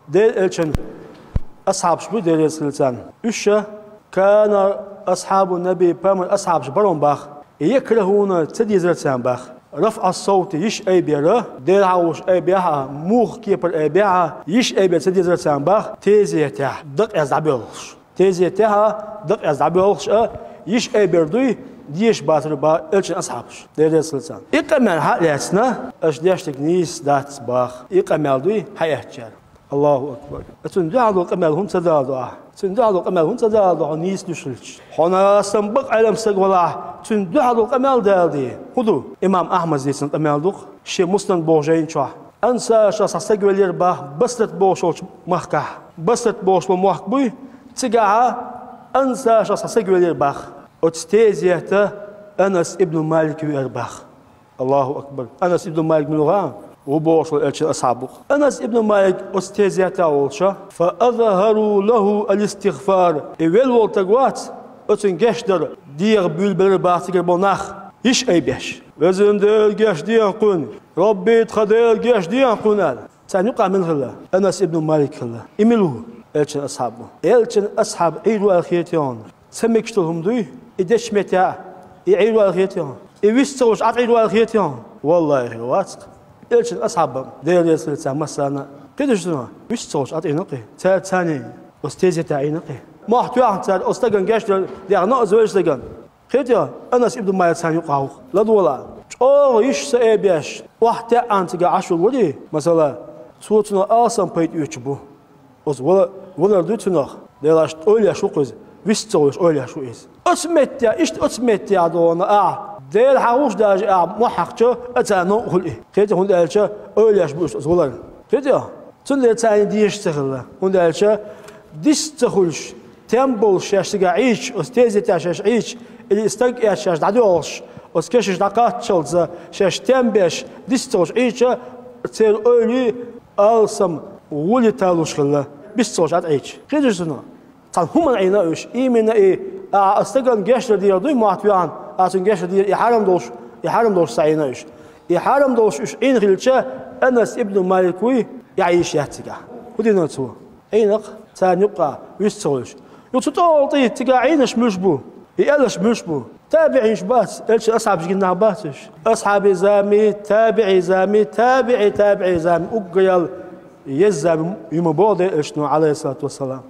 دير إلشن أصحاب شبو دير يسلسان إيش كان أصحاب النبي بام أصحاب شبرون باخ يكرهون تدي زلسان باخ رفع الصوت يش أي بيره دير عوش أي بيها موخ كيبر أي بيها يش أي بيها تدي زلسان باخ تيزي تاح دق أزعبيلش تيزي تاها دق أزعبيلش يش أي بيردوي ديش باتر با إلشن أصحابش دير يسلسان إقامل حالياتنا أش ديشتك نيس دات باخ إقامل دوي حياتشار الله أكبر أتندعوا قمالهم تدادوا تندعوا قمالهم تدادوا نيس نشلش هنا سنبق علم سقولا تندعوا قمال دادي خذوا إمام أحمد زيسن قمال دوق شيء مسلم بوجين شوا أنسى شخص سقولير با بستت بوشوش محكة بستت بوش محكبي تجاه أنسى شخص سقولير باخ أتستيزيته أنس ابن مالك ويرباخ الله أكبر أنس ابن مالك من لغة وبوش الألشن أصحابه أنس ابن مالك أستيزيته أولشا فأظهروا له الاستغفار إيوال والتقوات أتنجشدر ديغ بيل باتر بوناخ إيش أي بيش وزن دير جيش ديان قون ربي تخدير جيش ديان قونال سنقع من غلا أنس ابن مالك غلا إملوه ألشن أصحابه ألشن أصحاب إيرو الخيتيون سمكشتلهم دوي إدش متى يعيروا الخيتيون يوستوش عطيروا الخيتيون والله واتق إلشن أصحابهم دير يسلسان مسانا كده شنو يوستوش عطينقي ثاني أستاذ تعينقي ما احتوى عن تال أستاذن جاش دير ناقص ويش تجن خيتيا أنس ابن مالك ثاني يقاو لا دولا أو يش سأبيش واحد أنت جا عشر ولي مثلا صوتنا آسان بيت يجبو أز ولا دوتنا ديرش أولي شو قز ويستوش أولي شو إز أسمتيا دونا دير حوش داج محقته أتانو خلي خيتي هون دالشة أولياش بوش زولار خيتي تنلي تاني ديش تخلا هون دالشة ديش تخلش تمبل شاش تقعيش أستاذي تاشاش عيش اللي استق شاش دعوش أسكشش دقات شلزة شاش تمبش ديش تخلش عيش تير أولي ألسم ولي تالوش خلا بيش تخلش عيش خيتي شنو طال هم العينا إيش إيمنا إيه استقن جاشر ديال دوي معتوان أتون جاشر ديال يحرم دوش سعيناش يحرم دوش إيش إن غلشة أنس ابن مالك وي يعيش يهتجا ودينا تسوا عينك تانيقع ويستولش يتطاطي تجا عينش مشبو يقلش مشبو تابعي شبات إيش أصحاب جينا باتش أصحاب زامي تابعي زامي تابعي زامي أقيل يزامي يوم بعد إيش نو عليه الصلاة والسلام